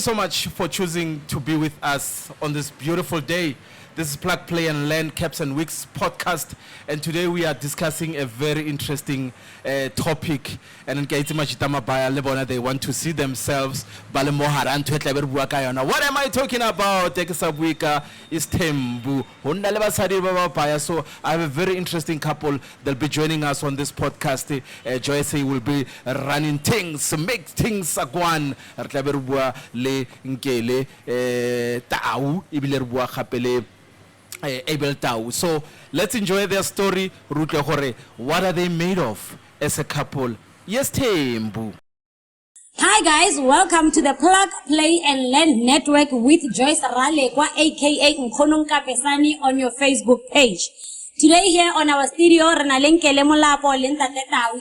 you so much for choosing to be with us on this beautiful day. This is Plug, Play and Learn Caps and Wigs podcast, and today we are discussing a very interesting topic. And they want to see themselves. What am I talking about? Is Tembu. So I have a very interesting couple that'll be joining us on this podcast. Joyce will be running things, make things agwan. Le Nkele Tau Abel Tau. So let's enjoy their story. What are they made of as a couple? Yes, Tembu. Hi guys, welcome to the Plug, Play and Learn Network with Joyce Ralekwa aka Nkele on your Facebook page. Today here on our studio, Molapo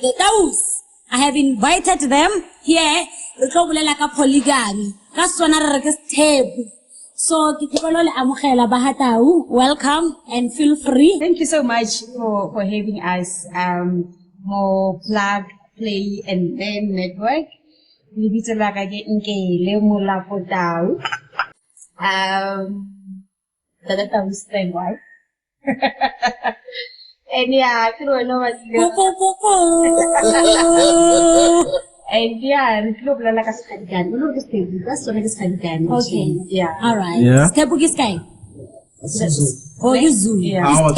the Taus. I have invited them here to Poligamy. So, welcome and feel free. Thank you so much for having us. More Plug, Play and Learn Network. We Tau and Nkele, Molapo, Tau. The Taus thing, right? And yeah, I don't know what and yeah, the club la kasi kanikan. Ulo kasi that's so kasi kanikan. Okay. Yeah. All right. Yeah. Step is sky. Oh, you zoom. Yeah.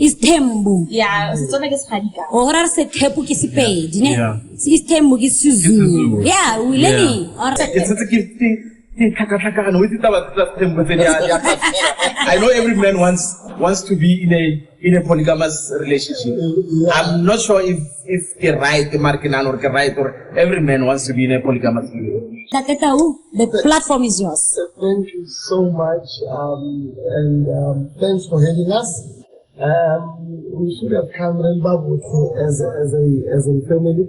Is Tembu. Yeah. So kasi kanikan. Oh, horar se tepu kisi page. Yeah. Is Tembu kisi zoom. Yeah, we learning. It's such a gift. I know every man wants to be in a polygamous relationship. I'm not sure if the right or every man wants to be in a polygamous relationship. The platform is yours. Thank you so much, and thanks for having us. We should have come as a family,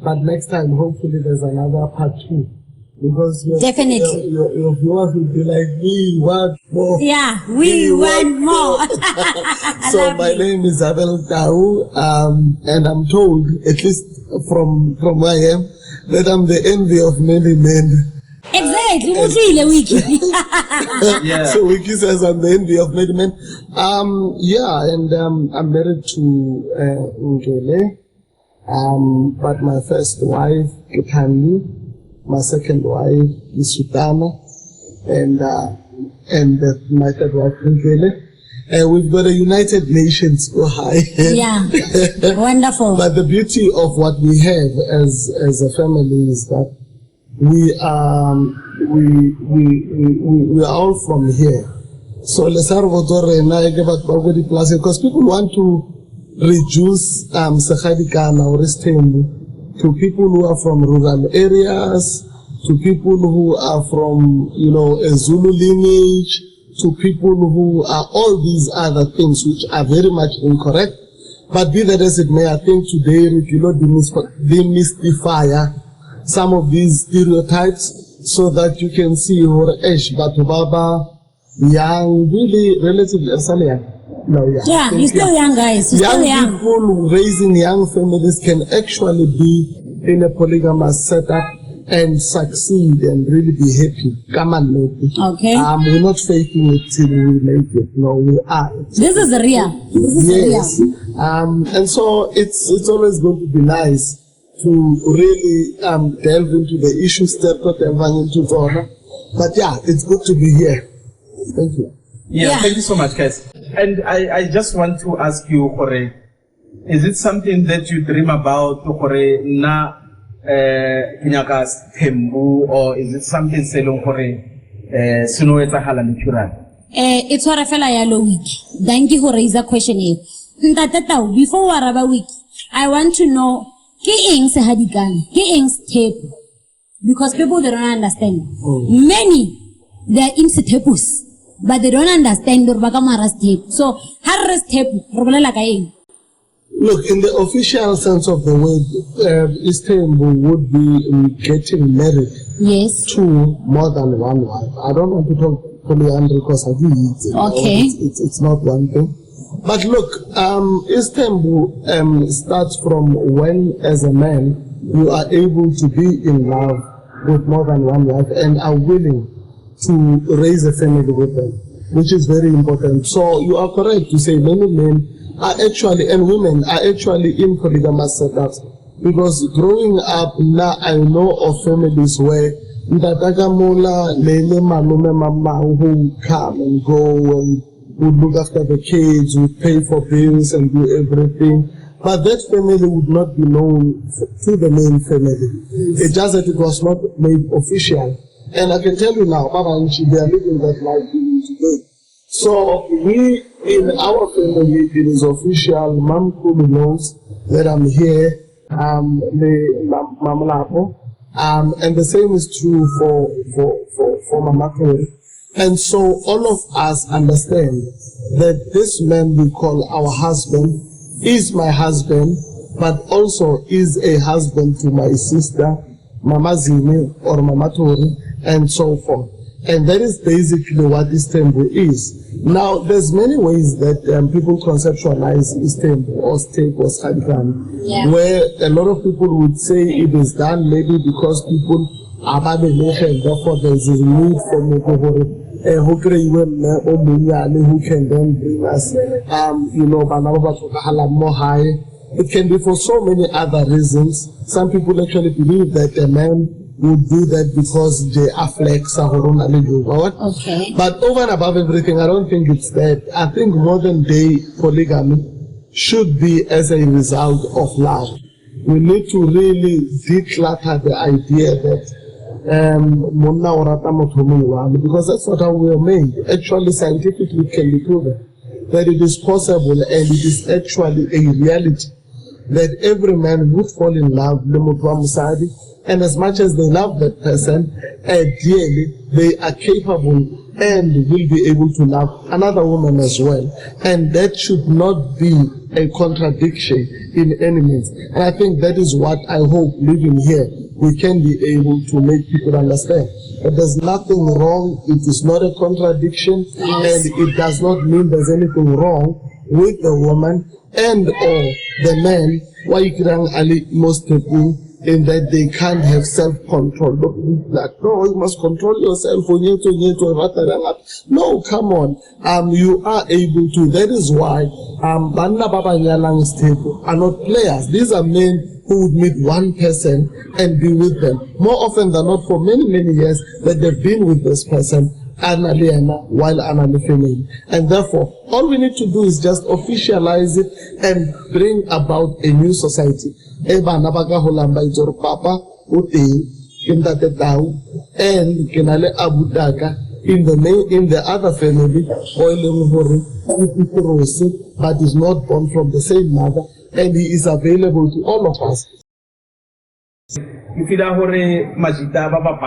but next time hopefully there's another part 2. Because definitely your viewers will be like, we want more. Yeah, we want more. So my name is Abel Tau, and I'm told, at least from where I am, that I'm the envy of many men. Exactly. Yeah. So Wiki says I'm the envy of many men. Yeah, and I'm married to Nkele, but my first wife, Kitani. My second wife is Sutana, and my third wife Nkele. And we've got a United Nations go high. Yeah, wonderful. But the beauty of what we have as a family is that we are all from here. So because people want to reduce Sahadikana or Estembu to people who are from rural areas, to people who are from, a Zulu lineage, to people who are all these other things which are very much incorrect. But be that as it may, I think today we cannot demystify some of these stereotypes so that you can see Baba, young, really relatively young. No, yeah, you're still young, guys. You're still young. People raising young families can actually be in a polygamous setup and succeed and really be happy. Come on, okay. We're not faking it till we make it. No, we are. This is real. This is yes. real. And so it's always going to be nice to really delve into the issues that into Zona. But yeah, it's good to be here. Thank you. Yeah, thank you so much, guys. And I just want to ask you, Kore, is it something that you dream about, Kore, na kinyakas Tembu, or is it something selong Kore, sunoeta hala natural? It's what I feel like a week. Thank you for raising the question here. Before Waraba week, I want to know, because people they don't understand. Many they are in stepus. But they don't understand the Bagamara step. So, how step? Look, in the official sense of the word, Istanbul would be getting married to more than one wife. I don't want to talk polyandry because I think it's not one thing. But look, Istanbul starts from when, as a man, you are able to be in love with more than one wife and are willing to raise a family with them, which is very important. So you are correct to say many men are actually, and women are actually in polygamous setups, because growing up now I know of families where Ndatagamula, Lele, Malume, Mama who come and go and would look after the kids, would pay for bills and do everything. But that family would not be known to the main family. It's just that it was not made official. And I can tell you now, Baba and Chi, they are living that life even today. So we, in our family, it is official. Mom Kumi knows that I'm here, Molapo. And the same is true for Mama Kuri. And so all of us understand that this man we call our husband is my husband, but also is a husband to my sister, Mama Zime or Mama Tori, and so forth. And that is basically what Istanbul is. Now, there's many ways that people conceptualize Istanbul or state or Skadikan, where a lot of people would say it is done maybe because people are and therefore there's a need for who can then bring us, more high. It can be for so many other reasons. Some people actually believe that a man would do that because they are flex. Okay. But over and above everything, I don't think it's that. I think modern day polygamy should be as a result of love. We need to really declutter the idea that because that's not how we are made. Actually, scientifically can be proven that it is possible and it is actually a reality that every man would fall in love with, and as much as they love that person, ideally they are capable and will be able to love another woman as well. And that should not be a contradiction in any means. And I think that is what I hope living here we can be able to make people understand. That there's nothing wrong, it is not a contradiction, and it does not mean there's anything wrong with the woman and or the man. Why you can Ali most people in that they can't have self-control. Like, no, you must control yourself. No, come on. You are able to. That is why Banda Baba Nyalang's table are not players. These are men who would meet one person and be with them. More often than not, for many, many years, that they've been with this person while Anna female. And therefore, all we need to do is just officialize it and bring about a new society. Papa in and Kenale Abu Daka in the other family, but is not born from the same mother, and he is available to all of us. If you are Majita Baba,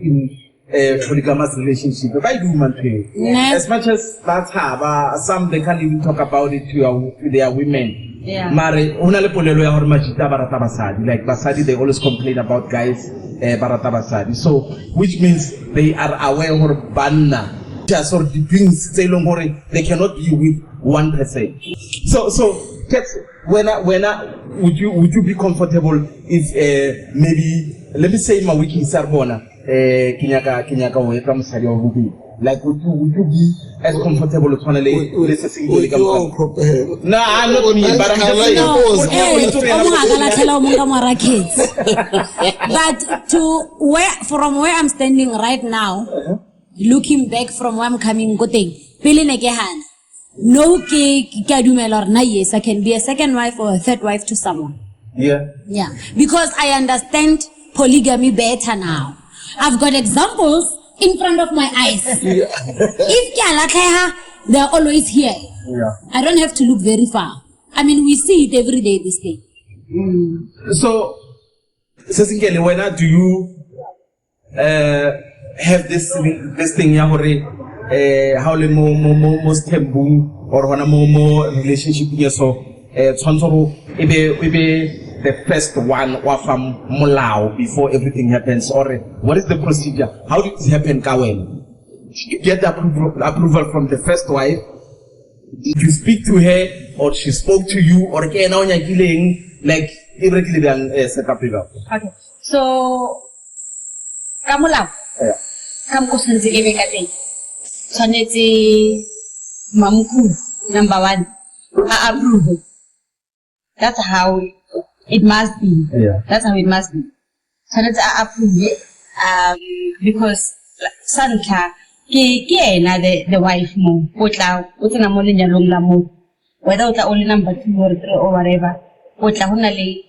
in a polygamous relationship, as much as that's how some they can't even talk about it to their women. Yeah. Like Basadi, they always complain about guys, Barata Basadi. So, which means they are aware of Banna. Just or doing say long they cannot be with one person. So when would you be comfortable if maybe let me say my wiki Sarbona Kinyaka weka msali wa vubi. Like would you be as comfortable with one listening to the No, I'm not me, but I'm just saying. But from where I'm standing right now, looking back from where I'm coming, no yes, I can be a second wife or a third wife to someone. Yeah. Yeah. Because I understand polygamy better now. I've got examples in front of my eyes. Yeah. If they're always here. Yeah. I don't have to look very far. I mean, we see it every day this day. So, Nkele, when do you have this thing how le most tembu or when more relationship so the first one from Molao before everything happens, or what is the procedure? How did it happen, Kawen? You get the approval from the first wife. Did you speak to her, or she spoke to you, or like irregularly set up? Okay, so ka molao ka mokosantse e be ka teng tshwanetse mamkhulu number 1 approve. That's how it must be. That's how it must be. Tshwanetse approve because santla ke ena the wife mo o tla o tsena mo lenyalong la mo whether o tla only number 2 or 3 or whatever o tla hona le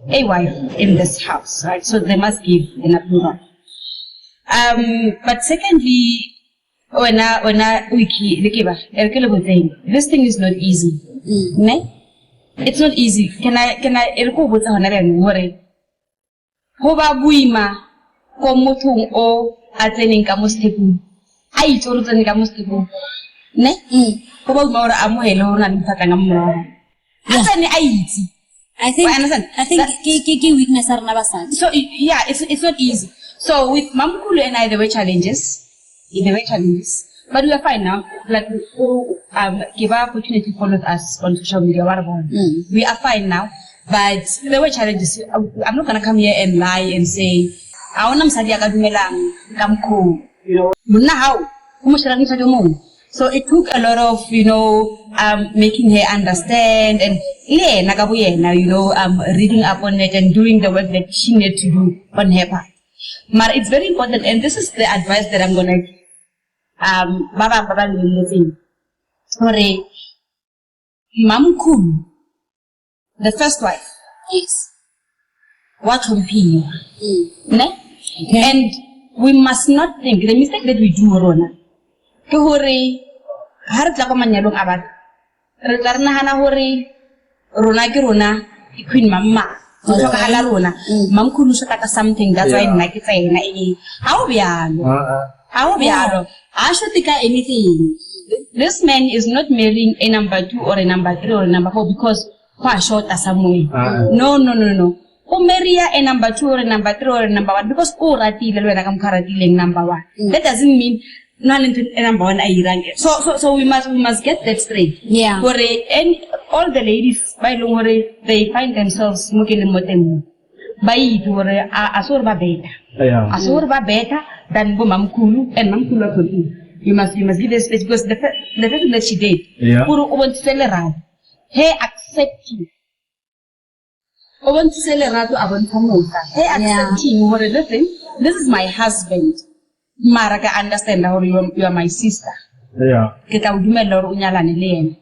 a wife in this house, right? So they must give an approval. But secondly, this thing is not easy. Ne? It's not easy. Can I hoba buima ko mothong o a tseneng ka mo stepeng a itse tseneng ka mo stepeng ne hoba buima ora amohele hona le mphaka nga mmora a tsene a itse. I think weakness are never sad. So yeah, it's not easy. So with Mamkhulu and I, there were challenges, but we are fine now. Like give our opportunity to follow us on social media. We are fine now, but there were challenges. I'm not gonna come here and lie and say I want to you know, so it took a lot of, you know, making her understand and you know, reading up on it and doing the work that she needed to do on her part. But it's very important, and this is the advice that I'm gonna give. Sorry, Mamkhulu, the first wife. Yes. What will be? And we must not think the mistake that we do, Rona. Hore har tla ko manyalong a batho re tla rena hana hore rona ke rona queen mama go tlhokagala rona Mamkhulu se ka something that's why nna ke tsena how bialo a should think anything. This man is not marrying a number 2 or a number 3 or a number 4 because kwa short somewhere. No. O marry a number 2 or a number 3 or a number 1 because o ratile le wena ka mkharatile number 1. That doesn't mean number 1 so we must get that straight. Yeah. And all the ladies by they find themselves mukele motemo. By hore asor ba better. Yeah. Asor ba better than Mamkhulu and Mamkhulu. You must give her space because the fact that she did. Yeah. Puro want to sell around. Hey, accept you. I want to sell around to Abon Pamosa. Hey, accepting what listen. This is my husband. Maraga understand how you are my sister. Yeah. Kita udume lor unyalane lene.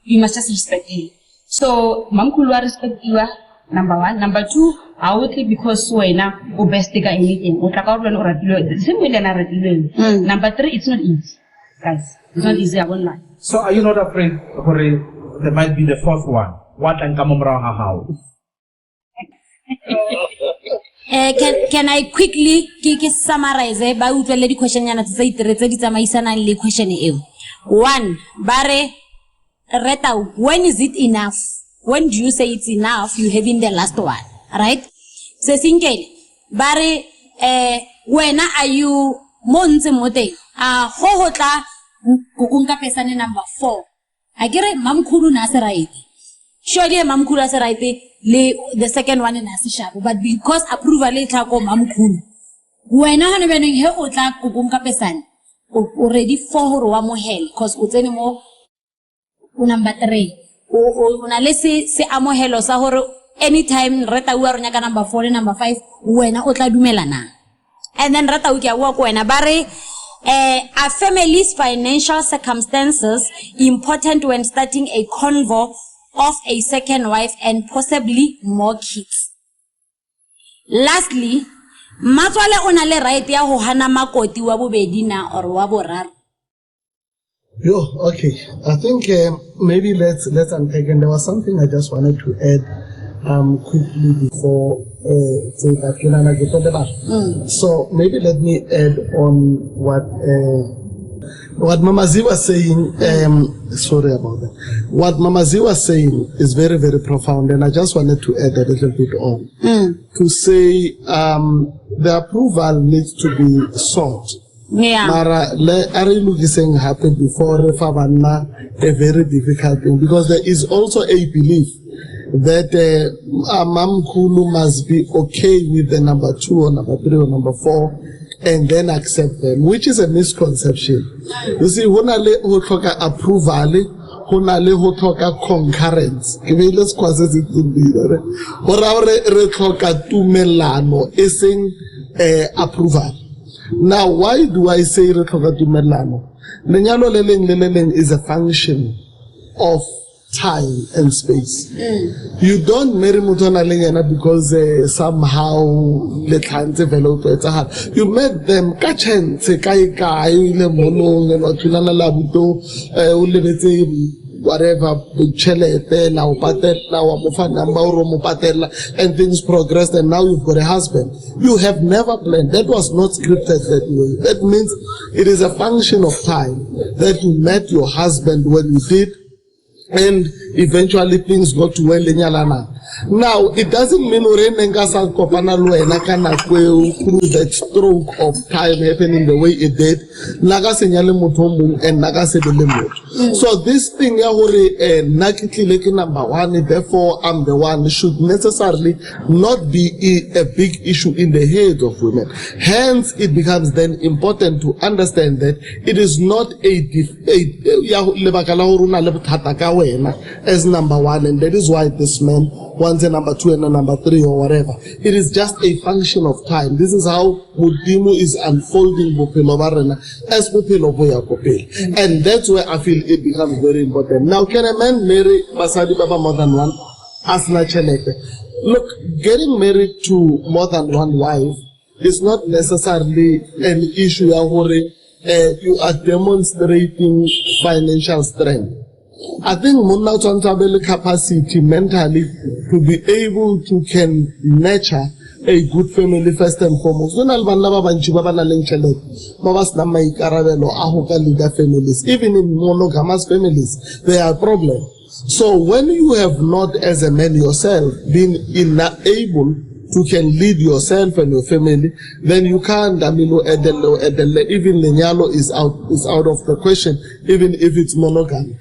You must just respect him. So Mamkhulu respect you. Number 1. Number 2, I would think because wena obestiga anything. Number 3, it's not easy. Guys, it's not easy, I won't lie. So are you not afraid there might be the 4th one? What and come how? Can I quickly summarize by the question question 1 bare reta when is it enough? When do you say it's enough? You having the last one, right? So Nkele bare when are you monze mote hohotla kukunka pesane number 4 agere Mamkhulu na se right. Surely Mamkhulu se right the second one in sharp, but because approval later ko Mamkhulu when hana beneng he o tla kukunka pesane already 4 hore wa mo hell cause o tsene mo number 3 una lese se amohelo sa hore anytime reta u ronya ka number 4 number 5 wena o tla dumelana and then reta u ke a go wena bare a family's financial circumstances important when starting a convo of a second wife and possibly more kids. Lastly, matswale ona le right ya ho hana makoti wa bobedi na or wa boraro. Okay. I think maybe let's unpack. And there was something I just wanted to add quickly before So maybe let me add on what Mama Z was saying. Sorry about that. What Mama Z was saying is very, very profound, and I just wanted to add a little bit on to say the approval needs to be sought. Yeah. Mara saying happened before a very difficult thing because there is also a belief that Mam Kulu must be okay with the number 2 or number 3 or number 4 and then accept them, which is a misconception. You see, when I talk approval, when I talk concurrence, let's cause it to be there. Or I talk tumelano, ising approval. Now, why do I say re talk tumelano? Lenyalo leleng is a function of time and space. You don't marry mutona lengena because somehow le tlantse velo to etsa hard. You met them ka chance kai le monong le bathulana la buto o lebetse whatever chelete la o patela wa mo fa number o mo patela and things progressed and now you've got a husband. You have never planned. That was not scripted that way. That means it is a function of time that you met your husband when you did, and eventually things got to well in Yalana. Now, it doesn't mean through that stroke of time happening the way it did. So this thing, number 1, therefore I'm the one, should necessarily not be a big issue in the head of women. Hence, it becomes then important to understand that it is not as number 1, and that is why this man wants a number 2 and a number 3 or whatever. It is just a function of time. This is how Mudimu is unfolding as and that's where I feel it becomes very important. Now, can a man marry Basadi Baba more than one? Look, getting married to more than one wife is not necessarily an issue where you are demonstrating financial strength. I think Munna Chantabele capacity mentally to be able to can nurture a good family first and foremost. Even in monogamous families, there are problems. So when you have not, as a man yourself, been able to can lead yourself and your family, then you can't, even Lenyalo is out of the question, even if it's monogamy.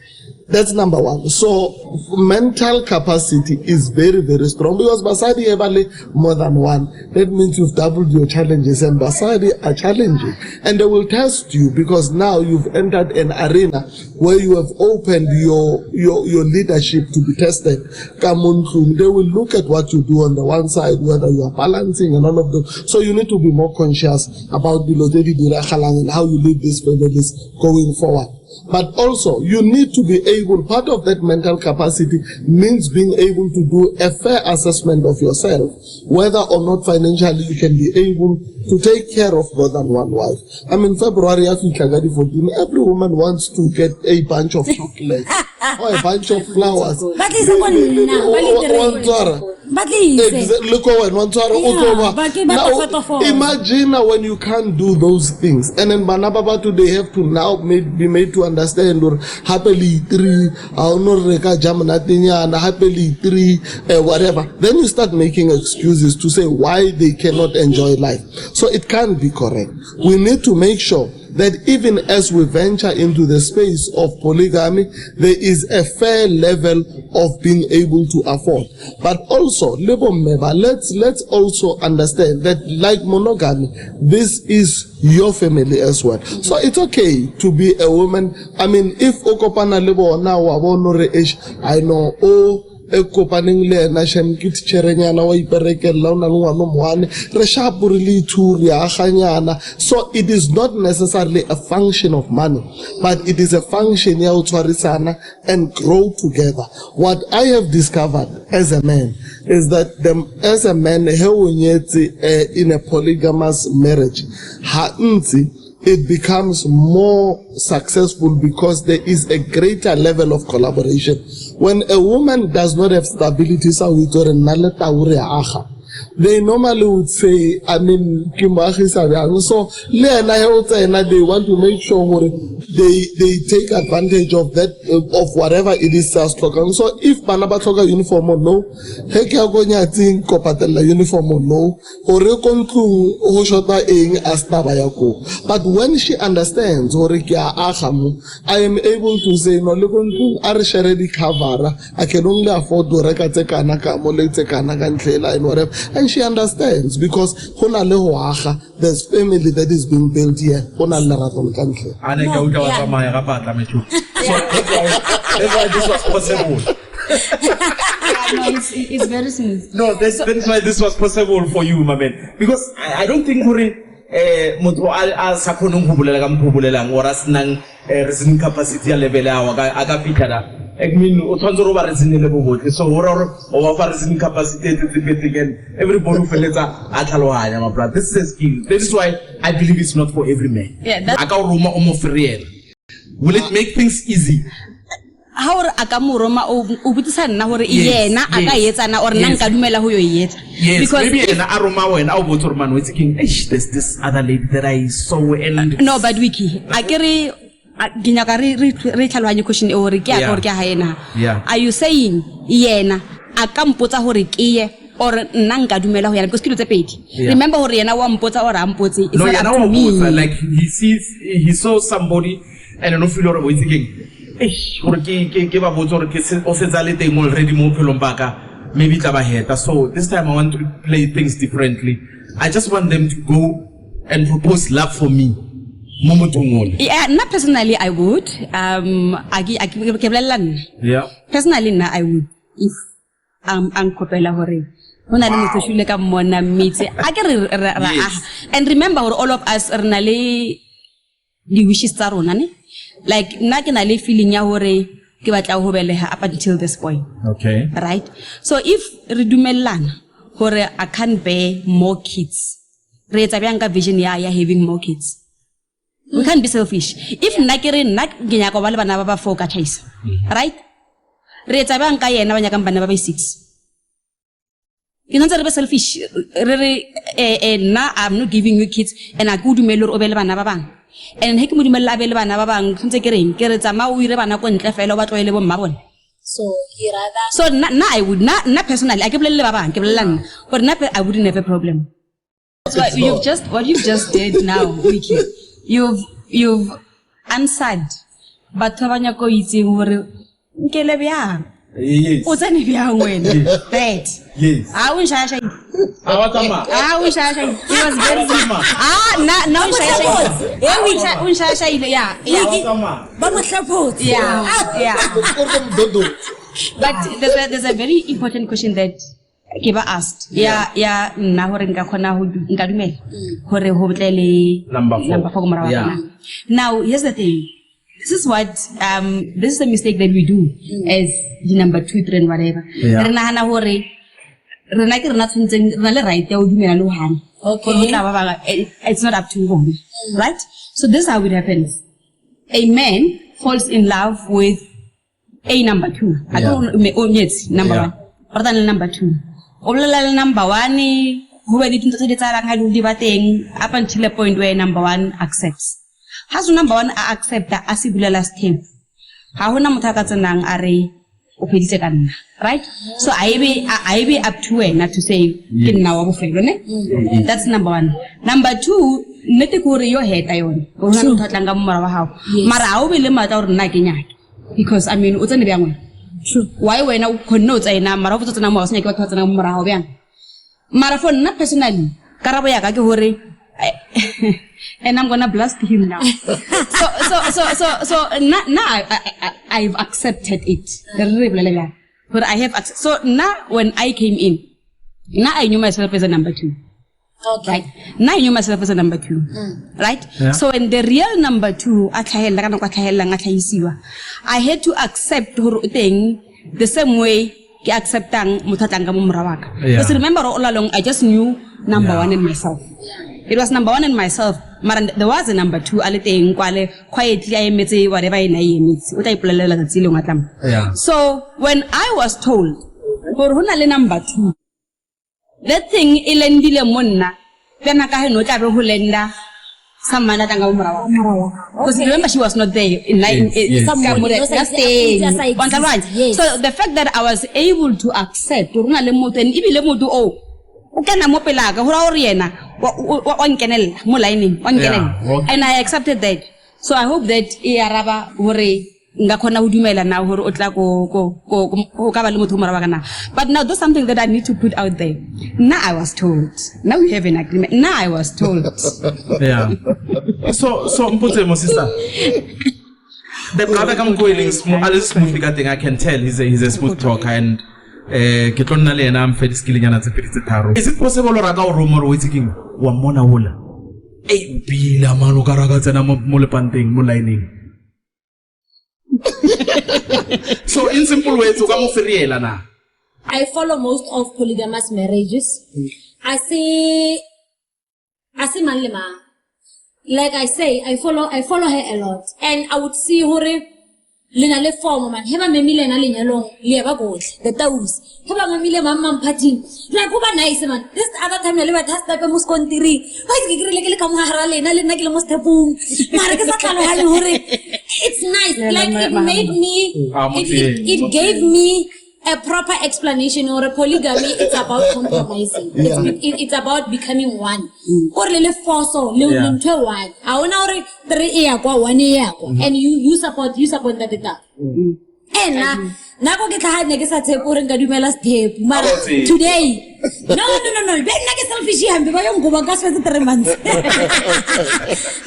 That's number 1. So mental capacity is very, very strong because Basadi Ebale more than one. That means you've doubled your challenges, and Basadi are challenging. And they will test you because now you've entered an arena where you have opened your leadership to be tested. They will look at what you do on the one side, whether you are balancing and all of those. So you need to be more conscious about and how you lead these families going forward. But also, you need to be able, part of that mental capacity means being able to do a fair assessment of yourself, whether or not financially you can be able to take care of more than one wife. I mean, February, every woman wants to get a bunch of chocolates or a bunch of flowers. Now, imagine when you can't do those things, and then Banababa they have to now be made to understand, or happily 3, happily 3, whatever. Then you start making excuses to say why they cannot enjoy life. So it can't be correct. We need to make sure that even as we venture into the space of polygamy, there is a fair level of being able to afford. But also, let's also understand that like monogamy, this is your family as well. So it's okay to be a woman. I mean, if Okopana Lebo now I know, so it is not necessarily a function of money, but it is a function and grow together. What I have discovered as a man is that as a man in a polygamous marriage, it becomes more successful because there is a greater level of collaboration. When a woman does not have stability, they normally would say, I mean, so they want to make sure they take advantage of that, of whatever it is. So if Banaba toga uniform or no, Hekia Gonya think Kopatella uniform or no, or Rekonku Hoshota ing Astabayako. But when she understands, Horikia Aham, I am able to say, no, Lukunku Arisharedi Kavara, I can only afford to Rekateka Naka, Moleteka Naka and whatever. And she understands because there's family that is being built here. So that's why this was possible. No, it's very smooth. No, that's why this was possible for you, my man. Because I don't think motho a sa khonong go bolela ka mphobelelang ora senang reasoning capacity ya level ya aga fitala. I mean, o tshwantse go ba reasoning le bobotle. So ora o ba reasoning capacity again. Everybody who feletsa a tlhalohanya my brother. This is a skill. That is why I believe it's not for every man. Yeah, that's aka roma o mo free. Will it make things easy? How akamuroma ubutisa nna hore yena aka yetsana or nna nka dumela ho yo yetsa because maybe yena a roma wena a botsa man we're thinking there's this other lady that I saw and no but wiki akere ginyaka re tlhalwanye question e hore ke ya gore ke ha yena are you saying yena akampotsa hore ke ye or nna nka dumela ho yana because ke tse pedi remember hore yena wa mpotsa or a mpotse it's no, not up to me like he saw somebody and I don't feel or we're thinking ke ba botsa gore ke o setsa le teng already mo phelong baka maybe tla ba heta. So this time I want to play things differently. I just want them to go and propose love for me. Yeah, not personally I would personally na I would if kopela hore hona le motho shule ka mona mitse and remember all of us are na le di wishes tsa rona ne. Like nna ke na le feeling ya hore ke batla ho beleha up until this point. Okay. Right? So if re dumellana hore I can't bear more kids. Re etsa bjang ka vision ya having more kids. We can't be selfish. If nna ke re nna ke nyaka ba le bana ba ba 4 ka chaisa. Right? Re etsa bjang ka yena ba nyaka bana ba 6. You know, be selfish. Now I'm not giving you kids and I go to melor obele bana ba bang. And he can label bana ba bang tse ke reng ke re tsama o ire bana ko ntle fela ba tloele bo mmabone. So he rather so na I would not personally I ke bolelle ba bang ke bolellang but na I wouldn't have a problem. So what you've just did now Wiki, you've answered but tabanya ko itse hore nkele bya yes o tsene bya wena that yes a o nshasha a o nshasha it was very now nshasha ile yeah ba mahlapotse yeah but there's a very important question that Kiba asked yeah na hore nka khona ho nka dumela hore ho botlele number 4 now here's the thing. This is what this is a mistake that we do as the number 2 3 and whatever. Re nahana hore re na ke rena tshuntseng re na le right ya o dumela lo hana. Okay. It's not up to you. Right? So this is how it happens. A man falls in love with a number 2. I don't number 1. Or than number 2. Olela number 1 ho be dithuto tse di tsalang ha di ba teng up until a point where number 1 accepts. Has number 1 accept a sibulela step. Ha hona motho ka tsenang a re o pheditse ka nna, right? So I be up to wena to say ke nna wa bofelo ne. That's number 1. Number 2 nete ko re yo heta yone. Go hona motho tlanga mo mara wa hao. Mara ha o be le matla hore nna ke nyaka. Because I mean o tsene bya ngwe. True. Why wena o khonne o tsena mara o tsena mo tsena ke batho tsena mo mara ha o bya. Mara for nna personally karabo ya ka ke hore and I'm gonna blast him now. So now I've accepted it. But I have so now when I came in, now I knew myself as a number 2. Okay. Right? Now I knew myself as a number 2. Right? Yeah. So when the real number 2, I had to accept her thing the same way I acceptang mutatanga mumrawaka. Because remember all along I just knew number 1 in myself. It was number 1 in myself. There was a number 2. Quietly I met whatever I need. So when I was told, for number 2, that thing ilendile monna then akahe no tla be ho lenda samana tanga umrawa because remember she was not there in so the fact that I was able to accept runa le motho and ibile motho o ukena mo pelaka hora o riena wa nkenela mo lining wa nkenela and I accepted that. So I hope that iaraba hore nga khona ho dumela na hore o tla ko ka ba le motho mara kana. But now there's something that I need to put out there. Now I was told. Now we have an agreement. Now I was told. Yeah. So mputse mo sister. The brother come going smooth thing I can tell he's a smooth talker and ke tlonna le ena am fedi skillinyana tse pedi tse tharo. Is it possible ra ka o rumor o itseking wa mona hola? Ei bila mano karaga tsena mo lepanteng mo lining. So in simple words o ka mo feriela na. I follow most of polygamous marriages. I see Manlema. Like I say, I follow her a lot. And I would see hore lena le form man. Heba memile na lenyalong leba go. The taus. Heba memile mamma party. Like go nice man. This other time le batha sta ka muskontiri. Why ke gire le ka mo hara lena le nna ke le mo stepung. Mara ke sa tlalo ha le hore it's nice. Like it made me it gave me a proper explanation or a polygamy. It's about compromising. It's about becoming one. Or le force le into one. I wanna 3 year kwa 1 year and you support that data. And na go ke tla ne ke sa tshepo re nka dumela step mara today no be nna ke selfish hambe ba yo ngoba ka swetse 3 months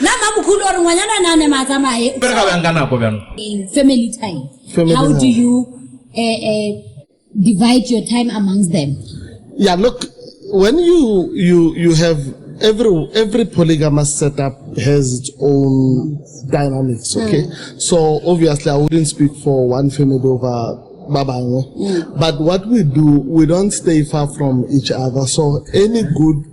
na mamukhulu or ngwanyana na ne matsamae Be ga banga nako bjano. Family time. How do you divide your time amongst them? Yeah, look, when you have every polygamous setup has its own dynamics, okay? So obviously I wouldn't speak for one family over Babangwe. But what we do, we don't stay far from each other. So any good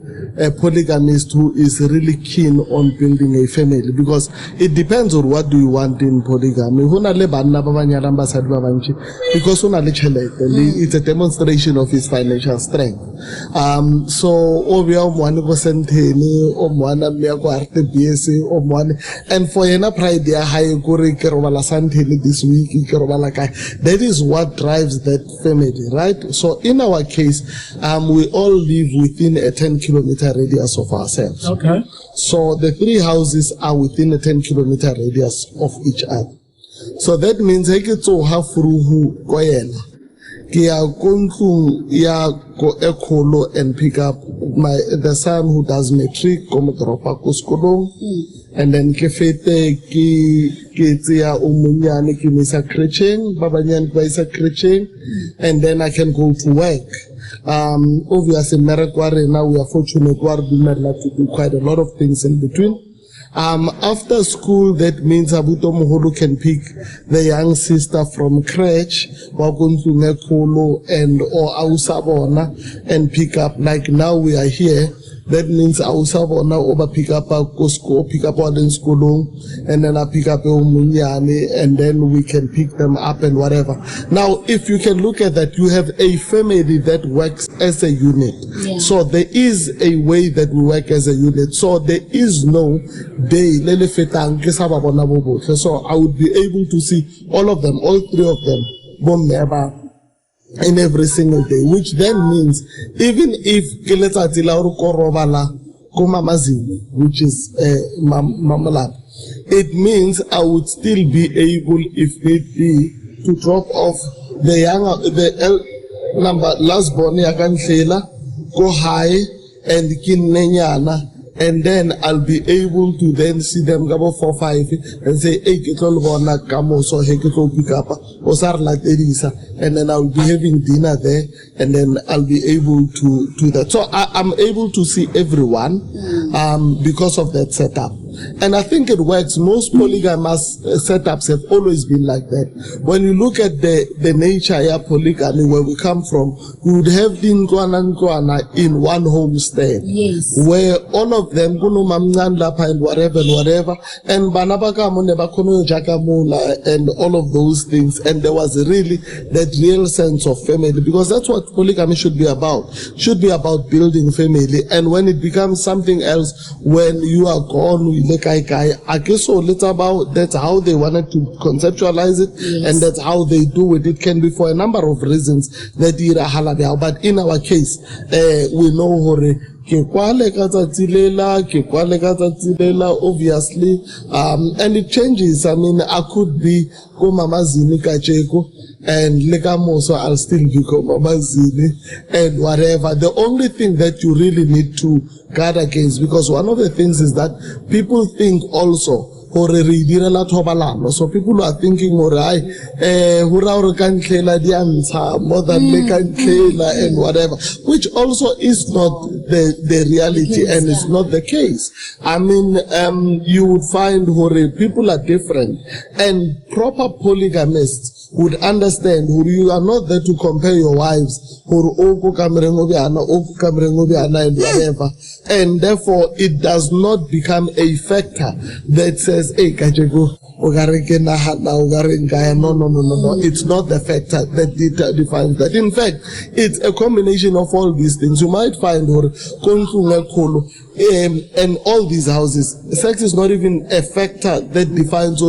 polygamist who is really keen on building a family, because it depends on what do you want in polygamy. Because it's a demonstration of his financial strength. So and for ena pride this week, that is what drives that family, right? So in our case, we all live within a 10-kilometer radius of ourselves. Okay. So the 3 houses are within a 10-kilometer radius of each other. So that means I get to have ruhu koyena. Kia kontung ya go ekolo and pick up the son who does matric come drop skolong and then ke fete ke tsia umunyane ke misa creching babanyane ba isa creching and then I can go to work. Obviously now we are fortunate to do quite a lot of things in between. After school, that means Abuto Moholo can pick the young sister from crèche, Waguntu Nekolo and or Ausabona and pick up. Like now we are here. That means Ausabona over pick up our Costco, pick up our school, and then I pick up Munyani, and then we can pick them up and whatever. Now, if you can look at that, you have a family that works as a unit. Yeah. So there is a way that we work as a unit. So there is no day. So I would be able to see all of them, all 3 of them, in every single day, which then means even if which is Molapo, it means I would still be able, if need be, to drop off the last born go high and kinnenyana. And then I'll be able to then see them go 4 5 and say, hey, get all gonna come so he can pick up or like Elisa, and then I'll be having dinner there, and then I'll be able to do that. So I'm able to see everyone because of that setup. And I think it works. Most polygamous setups have always been like that. When you look at the nature of polygamy, where we come from, we would have in one homestead. Yes. Where all of them, and whatever, and and all of those things. And there was really that real sense of family, because that's what polygamy should be about. Should be about building family. And when it becomes something else, when you are gone, I guess so little about that's how they wanted to conceptualize it, and that's how they do it. It can be for a number of reasons that but in our case, we know obviously, and it changes. I mean, I could be and Lekamoso, I'll still be Komamazini and whatever. The only thing that you really need to guard against, because one of the things is that people think also, so people are thinking more than and whatever, which also is not the reality, and it's not the case. I mean, you would find people are different, and proper polygamists would understand who you are not there to compare your wives and whatever, and therefore it does not become a factor that says, hey, Kajego, no, it's not the factor that defines that. In fact, it's a combination of all these things. You might find and all these houses, sex is not even a factor that defines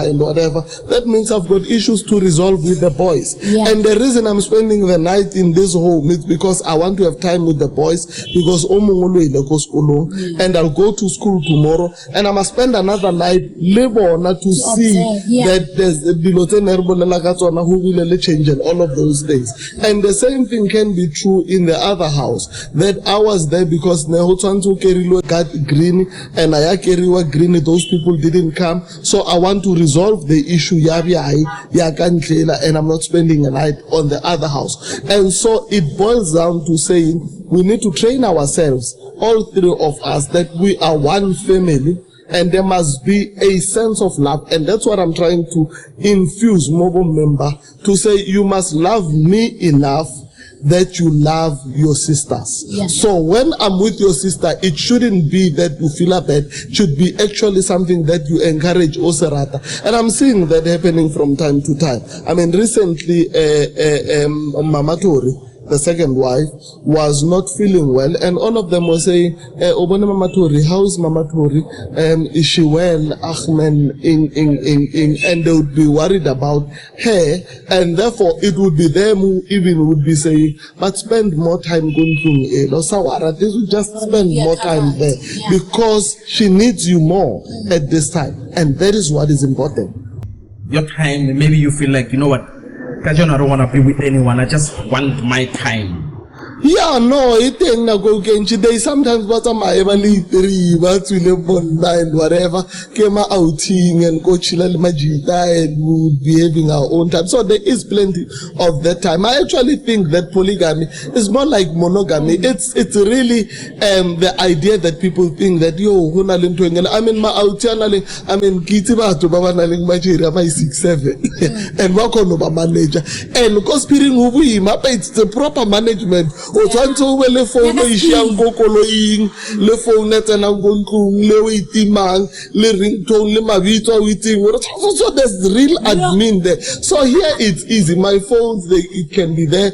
and whatever. That means I've got issues to resolve with the boys. And the reason I'm spending the night in this home is because I want to have time with the boys, because and I'll go to school tomorrow, and I must spend another night to see that there's who change and all of those things. And the same thing can be true in the other house, that I was there because got green and I carry green, those people didn't come, so I want to resolve the issue and I'm not spending a night on the other house. And so it boils down to saying we need to train ourselves, all three of us, that we are one family, and there must be a sense of love. And that's what I'm trying to infuse mobile member to say, you must love me enough that you love your sisters. So when I'm with your sister, it shouldn't be that you feel bad. It should be actually something that you encourage Oserata. And I'm seeing that happening from time to time. I mean, recently, Mama Tori, the second wife, was not feeling well, and all of them were saying, Obone Mama Tori, how's Mama Tori? Is she well? Ahmed, and they would be worried about her, and therefore it would be them who even would be saying, but spend more time going through Sawara. This would just spend more time there, because she needs you more at this time, and that is what is important. Your time, maybe you feel like, you know what, Kajon, I don't want to be with anyone. I just want my time. Yeah, no, it ain't na go kenchi. They sometimes but I'm able 3, but we live on 9, whatever. Came outing and go chill and majita and we be having our own time. So there is plenty of that time. I actually think that polygamy is more like monogamy. It's really the idea that people think that I mean my outing, I mean kitiba to baba naling majira by 6, 7 and work on over manager. And because it's the proper management. So the there's real admin there. So here it's easy. My phones, it can be there.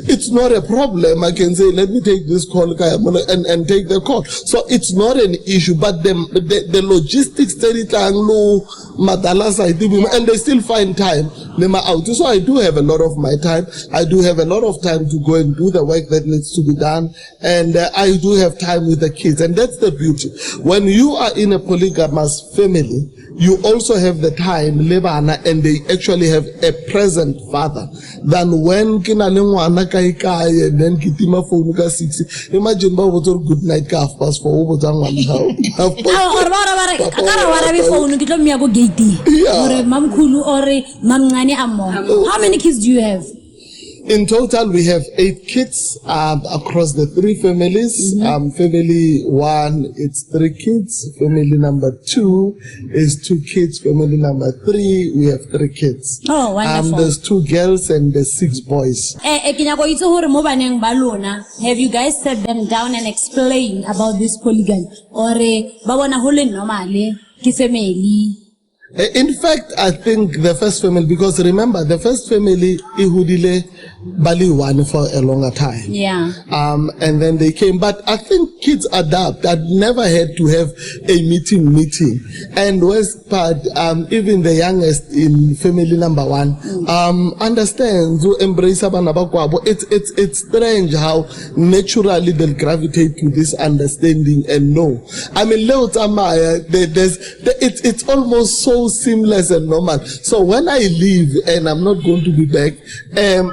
It's not a problem. I can say, let me take this call and take the call. So it's not an issue. But the logistics, and they still find time. So I do have a lot of my time. I do have a lot of time to go and do the work that needs to be done, and I do have time with the kids, and that's the beauty. When you are in a polygamous family, you also have the time, and they actually have a present father, than when kinalengwana kai and then kitima phone ka 6. Imagine ba botso good night ka 4:30 go botsang ngwana hao. or mamkhulu or mamncane amo. How many kids do you have? In total, we have 8 kids across the 3 families. Family 1, it's 3 kids. Family number 2 is 2 kids. Family number 3, we have 3 kids. Oh, wonderful. There's 2 girls and there's 6 boys. Have you guys sat them down and explained about this polygamy? Or bawana hole normally ki family? In fact, I think the first family, because remember, the first family, ihudile Bali one for a longer time. Yeah. And then they came, but I think kids adapt. I've never had to have a meeting. And worst part, even the youngest in family number 1, understands to embrace abanabakwabo. It's strange how naturally they'll gravitate to this understanding and know. I mean, it's almost so seamless and normal. So when I leave and I'm not going to be back,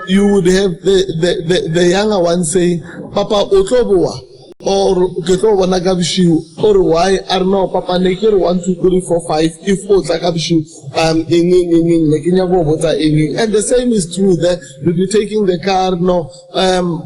you would have the younger one saying, Papa Otoboa, or Geto Wanagabishu, or why are no Papa Naker 1, 2, 3, 4, 5, if Otakabishu, and the same is true that you'll be taking the car, no,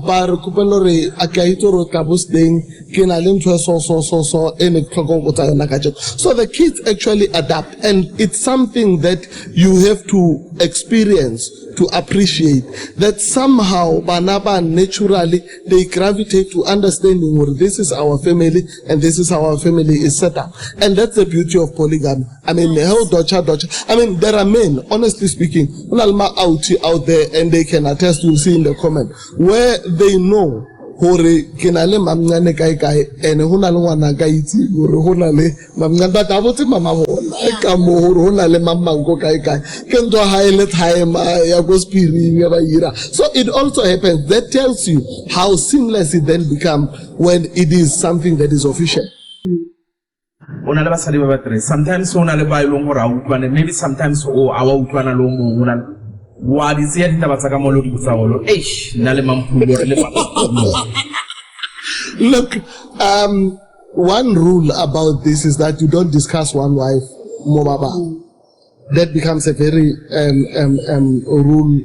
Bar Kupelore, Akaitoro Kabusting, Kinalim so, any Nakajo. So the kids actually adapt, and it's something that you have to experience to appreciate that somehow Banaba naturally they gravitate to understanding where this is our family and this is how our family is set up. And that's the beauty of polygamy. I mean, I mean, there are men, honestly speaking, out there, and they can attest, you'll see in the comment, where they know hore kinale mamngane kai ene hona le ngwana ka itse hore hona le mamngane ba tabotse mama bona ka mo hore hona le mamango kai ke ntwa ha ile time ya go spirit ya ba ira. So it also happens, that tells you how seamless it then become when it is something that is official. Ona le basadi ba ba 3, sometimes ona le ba ilong hore a utlwane, maybe sometimes o awa utlwana lo mo hona wa di tsia ditaba tsa ka mo lo di botsagolo na le mamphulo re le Look, one rule about this is that you don't discuss one wife mobaba. That becomes a very rule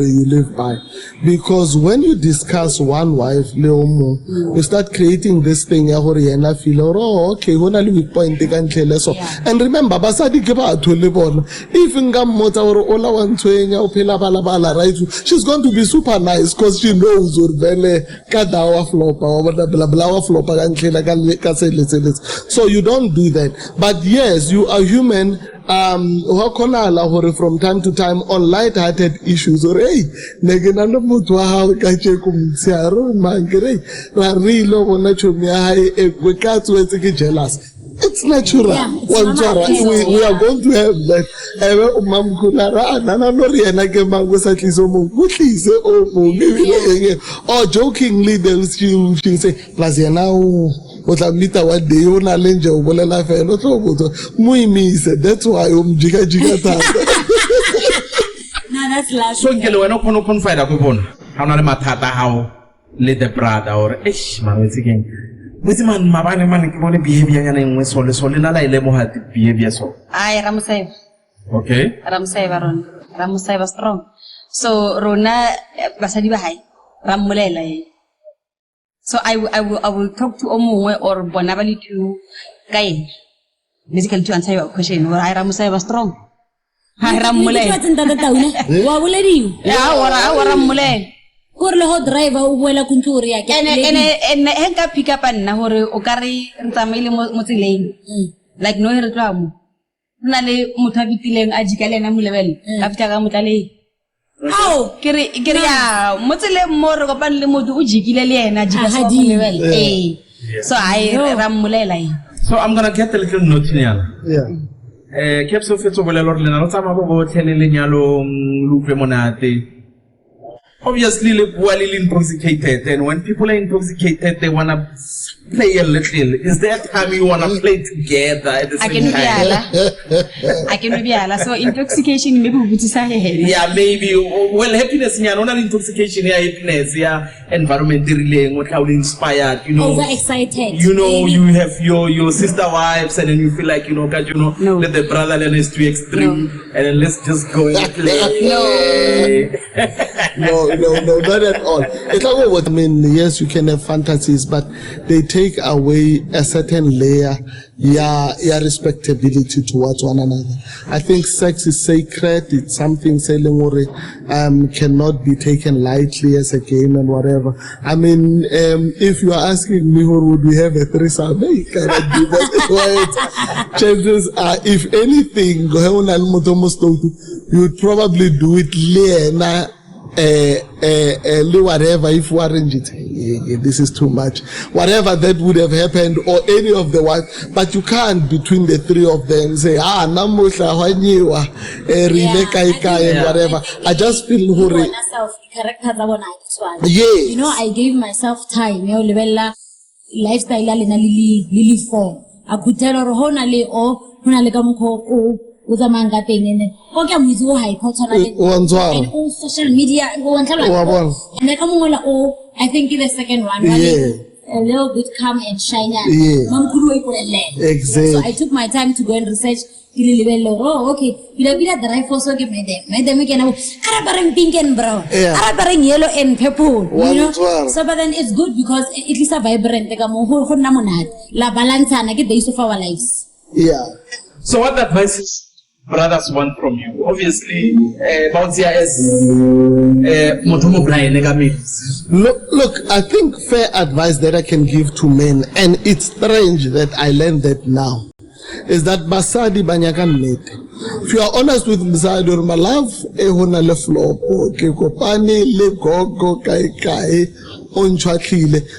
you live by, because when you discuss one wife, you start creating this thing. Oh, okay, point and remember, basadi if she's going to be super nice because she knows so you don't do that. But yes, you are human. From time to time on light-hearted issues, or hey, jealous. It's natural. Yeah, it's we are going to have that. Or jokingly, she'll say, that's why that's last. So Nkele wena kono fight go bona ha ona le mathata hao le the brother or man it's again with man mabane man ke bone behavior yana engwe so le na la ile mo ha behavior so ai Ramusai. Okay, Ramusai was strong. So Rona basadi ba hai Ramulela. So I will talk to Omo or Bonabali to Guy. Basically to answer your question, or I Ramusai was strong. I Ramule. What will you? Yeah, or Ramule. Kurlo driver wala kunturia. And Henka pick up and Nahore Okari and Tamili Motilane. Like no reclam. Nale Mutabitileng Ajikalen Amulevel. After Mutale. Oh, Kiria, Motile more open Limudu Ujikile and Ajikadi. So I Ramulelai. so I'm gonna get a little note here. yeah. Kept so fit over Lord Lenarota about telling Linyalo Lupe Monate. obviously well intoxicated, and when people are intoxicated, they wanna play a little. Is there time you wanna play together at the same time? I can be so intoxication maybe we decide. Yeah, maybe. Well, happiness, yeah, not intoxication, yeah, happiness, yeah, environment relaying, what how inspired, you know. Overexcited. You know, you have your sister wives, and then you feel like, let the brotherland is too extreme, and then let's just go and play. No, not at all. It's not what I mean. Yes, you can have fantasies, but they take away a certain layer, respectability towards one another. I think sex is sacred. It's something cannot be taken lightly as a game and whatever. I mean, if you are asking me, would we have a threesome? You cannot do that. Chances are, if anything, you would probably do it later. Whatever, if we arrange it, this is too much. Whatever that would have happened, or any of the ones, but you can't between the three of them say, namusha wanyiwa, and whatever. I just feel hurry. Yeah. I gave myself time. Lifestyle lili form. I could tell her honale or uzamanga thing konke muziwo hayiphothana and on social media and I think the second one a little bit come and shine exactly. So I took my time to go and research okay the right for so give me them again pink and brown yellow and purple so but then it's good because it is a vibrant la balance and I get the use of our lives. So what advice brothers want from you? Obviously, look, I think fair advice that I can give to men, and it's strange that I learned that now, is that basadi banyakan mete. If you are honest with Mzadi or my love, ehona le flopo, ke kopani le gogo kai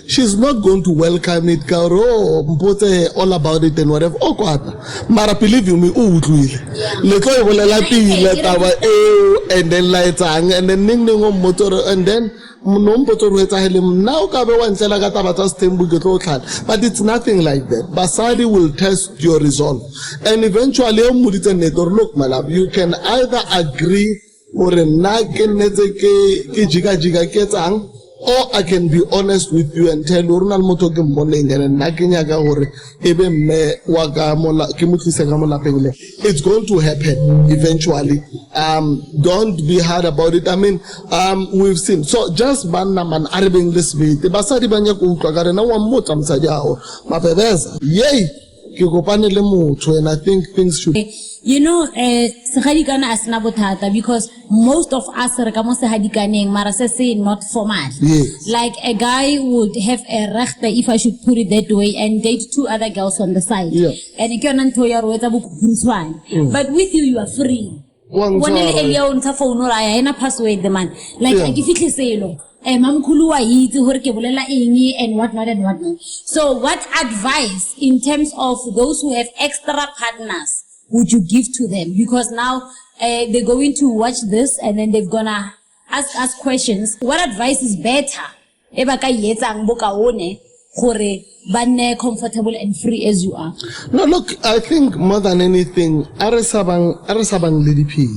she's not going to welcome it, all about it and whatever. Mara believe you me, and then lights and then ning motor and then now but it's nothing like that. Basadi will test your resolve, and eventually look, my love, you can either agree or or I can be honest with you and tell you it's going to happen eventually. Don't be hard about it. I mean, we've seen. So just man arbing this way. The basadi banya kukagare na wamuta msajao. Mapebeza. Yay! And I think things should. Because most of us are not formal. Yes. Like a guy would have a rechte, if I should put it that way, and date two other girls on the side. Yeah. And but with you are free. Password the man. Like I give it say and whatnot. So what advice in terms of those who have extra partners would you give to them? Because now they're going to watch this and then they're gonna ask us questions. What advice is better? Comfortable and free as you are. No, look, I think more than anything, aresabang lady P.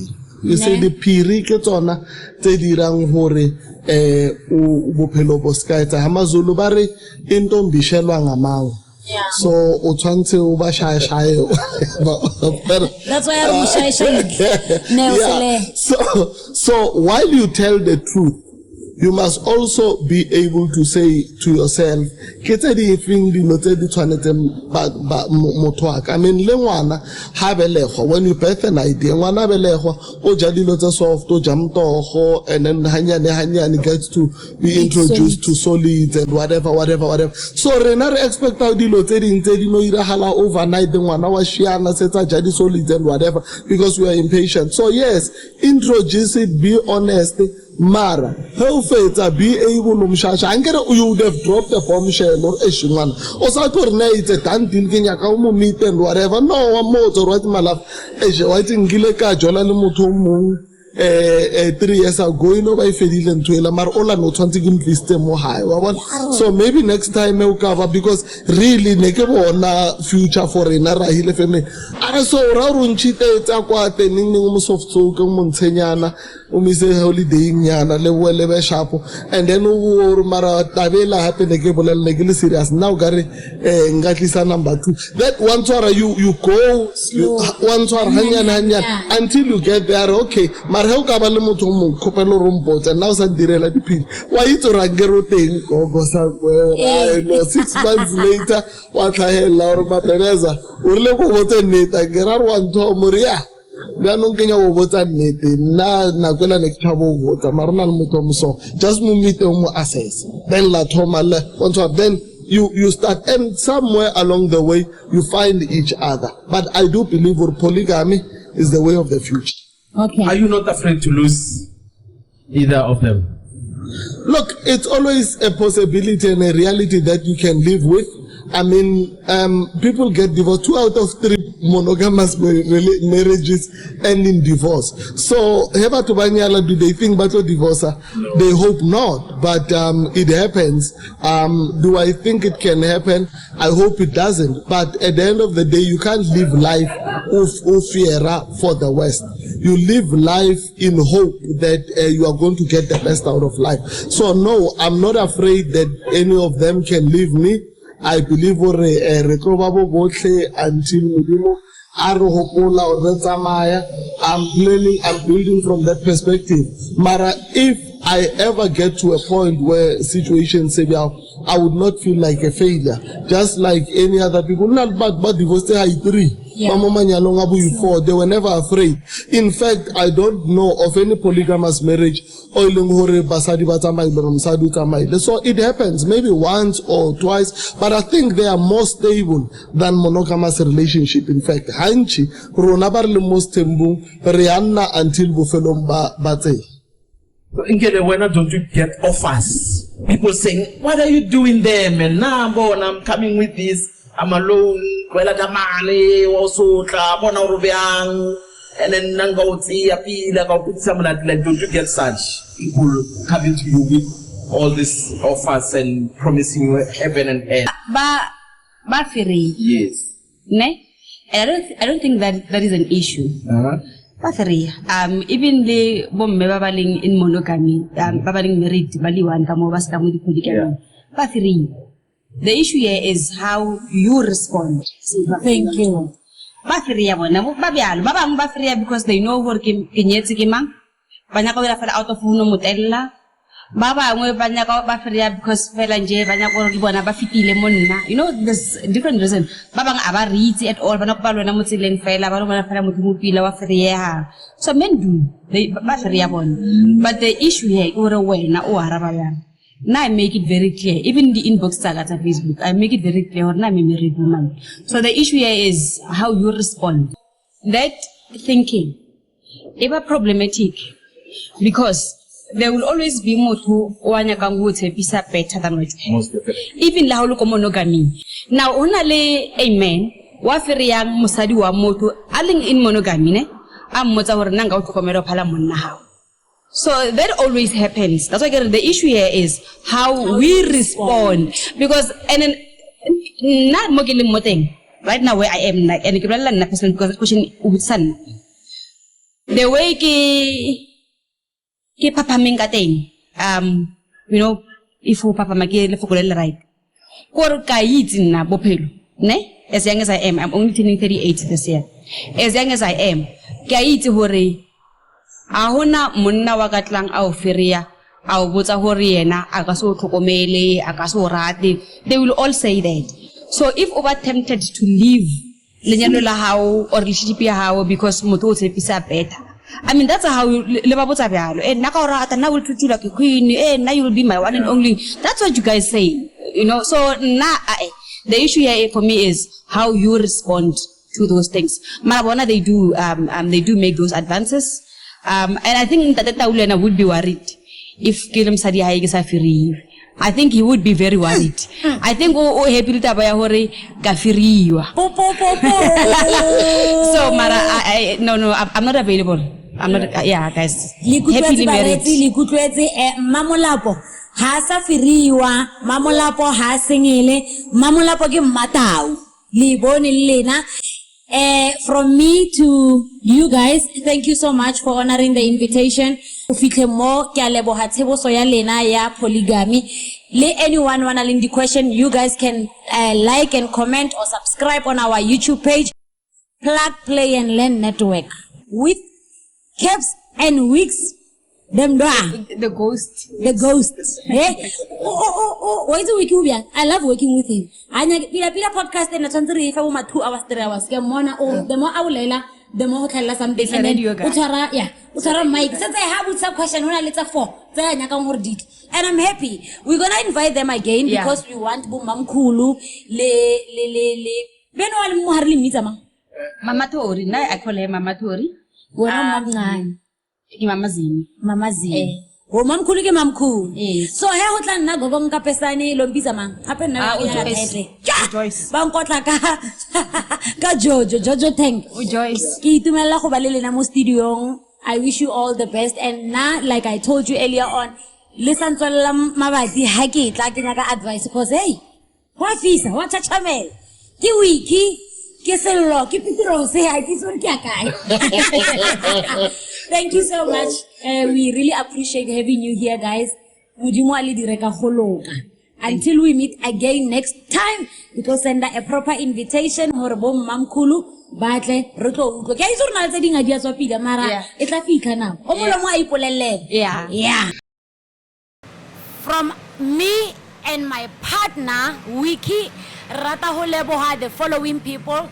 You say the piri ketona te dirang hore bophelo bo ska etsa ha mazulu ba re into mbishelwa ngamang. So o tshwantse o ba shaya. That's why I'm shy. So while you tell the truth, you must also be able to say to yourself, I mean, when you birth an idea, and then Hanya gets to be introduced to solids and whatever. So Renard expect overnight solids and whatever, because we are impatient. So yes, introduce it, be honest. Mara, how faith be able to mshasha? You would have dropped a bombshell or a shingan. Or Saturday, a tantin Kenyaka meet and whatever. No, one more to write my love. As you writing Gileka, Jolamutum, 3 years ago, you know, by Fedil and Tuela, Mar Ola no 20 list more high. So maybe next time we cover because really nekebo na future for inara hile feme. Ara so raun chite takwa tening soft so montenyana umise holiday nyana lewe shapo and then mara tabela happen nekebo negili serious now gari ngatlisa number 2. That one twara you go one twara hanya until you get there. Okay, marheu ka ba le motho mo kopelo rombotsa now sa direla dipili wa itse ra ngero teng go sa no 6 months later wa tlhahela or mapereza o rile go botsa neta ngera re wa ntho moria ba no kenya go botsa nete na kwela ne kthabo go botsa marona le motho mo so just mo meet mo assess then la thoma le then you start and somewhere along the way you find each other, but I do believe polygamy is the way of the future. Okay. Are you not afraid to lose either of them? Look, it's always a possibility and a reality that you can live with. I mean, people get divorced. 2 out of 3 monogamous marriages end in divorce. So, heba tubanyala, do they think battle divorce? No. They hope not, but it happens. Do I think it can happen? I hope it doesn't. But at the end of the day, you can't live life for the West. You live life in hope that you are going to get the best out of life. So no, I'm not afraid that any of them can leave me. I believe I'm building from that perspective. Mara, if I ever get to a point where situations say, I would not feel like a failure, just like any other people. Not bad, but divorce they 3. They were never afraid. In fact, I don't know of any polygamous marriage. So it happens maybe once or twice, but I think they are more stable than monogamous relationship. In fact, Hanchi, Ronabar le most tembu, Rihanna until Buffalo Bate. Nkele, why don't you get offers? People saying, what are you doing there, man? Nah, I'm coming with this. I'm alone. And then don't you get such people coming to you with all these offers and promising you heaven and earth? Ba free. Yes. Ne? And I don't think that is an issue. Even the bomme babaling in monogamy, babaling married, baliwan kamo basta mo di polygamy. The issue here is how you respond. Thank you. Because they know what kinyetsi kimang. Banya ko wala fala out of uno mutella. Baba ngwe banya ko ba feria because fela nje banya ko bona ba fitile monna. You know, there's different reason. Baba nga aba reach at all bana ko balwa na mutsileng fela ba bona fela mutu mupila wa feria. So men do they ba feria bon. But the issue here ore wena o haraba yana. Now I make it very clear, even the inbox tag at Facebook, I make it very clear, or I'm a married woman. So the issue here is how you respond. That thinking, ever problematic, because there will always be more to wanya kanguti pisa better than what you have. Even la holo monogamy. Now onale amen, wafiri yang musadi wa moto, aling in monogamy ne, mota warananga utukomero pala mona. So that always happens. That's why the issue here is how we respond. Because not mogili moting. Right now where I am, like and because the question ubutsan. The way ki papa mingating, you know, if papa magi lefukulel right. Kor kayit na bopelo, ne? As young as I am, I'm only turning 38 this year. As young as I am, kayit hore. Ahona munna wakatlang au feria au botsa horiena akaso thokomele akaso rate, they will all say that. So if over tempted to leave lenyalo la hao or relationship ya hao because motho o tshepisa better, I mean that's how le ba botsa byalo nna ka o rata na will treat you like a queen na you will be my one and only. That's what you guys say, you know. So the issue here for me is how you respond to those things. Marabona they do make those advances. And I think that Taulena would be worried if Kilim Sadi Haigasa Firi. I think he would be very worried. I think happy Tabayahore Gafiri. So Mara, no, I'm not available. I'm not, yeah, guys. Happily Happily married. Mamolapo ha sa firiwa, Mamolapo ha singile, Mamolapo ke matau. Li bone lena. From me to you guys, thank you so much for honoring the invitation. Ufihle mo ke a leboha tshebeso ya lena ya polygamy. Let anyone wanna link the question, you guys can like and comment or subscribe on our YouTube page, Plug, Play and Learn Network with Caps and Wigs. Them doa. The ghost. The ghosts. Eh? Why is it working with? I love working with him. Anya pila podcast na tsantsiri fa uma 2 hours 3 hours ke mona the more awulela the more tlhela something and then utara mic since I have some question when I let's 4 tsa nya ka ngor dit and I'm happy we're going to invite them again because we want bo mamkhulu le beno wale mo harli mitsa ma Mama Tori, na I call her Mama Tori. Wona mamncane Mama Zini. Mama Zini. Oh, mamkhulu ke mamkhulu. So he ho tla nna gogo nka pesane lo mbiza mang. Hape nna ke ya title. Joyce. Ba nkotla ka Jojo thank. Joyce. Ke itumela go ba le lena mo studio. I wish you all the best and now like I told you earlier on, listen to mabati ha ke tla ke nyaka advice because hey, wa fisa, wa chachamela. Ke wiki ke sello ke pitiro se ha ke sore ke akae. Thank you so much. We really appreciate having you here, guys. Until we meet again next time, because send a proper invitation. Horobom mamkulu, batle, roto. Okay, so now it's a idea so pida mara. It's a fika now. Yeah. From me and my partner, Wiki Ratahulebo had the following people.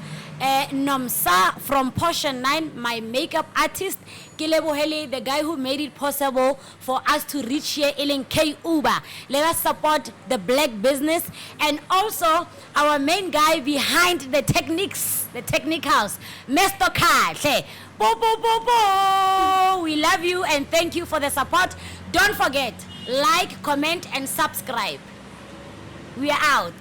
Nomsa from Portion 9, my makeup artist. Kilebohele, the guy who made it possible for us to reach here, K Uber. Let us support the black business. And also, our main guy behind the techniques, the technique house, Mr. Kai. Say, bo, bo, bo, bo. We love you and thank you for the support. Don't forget, like, comment, and subscribe. We are out.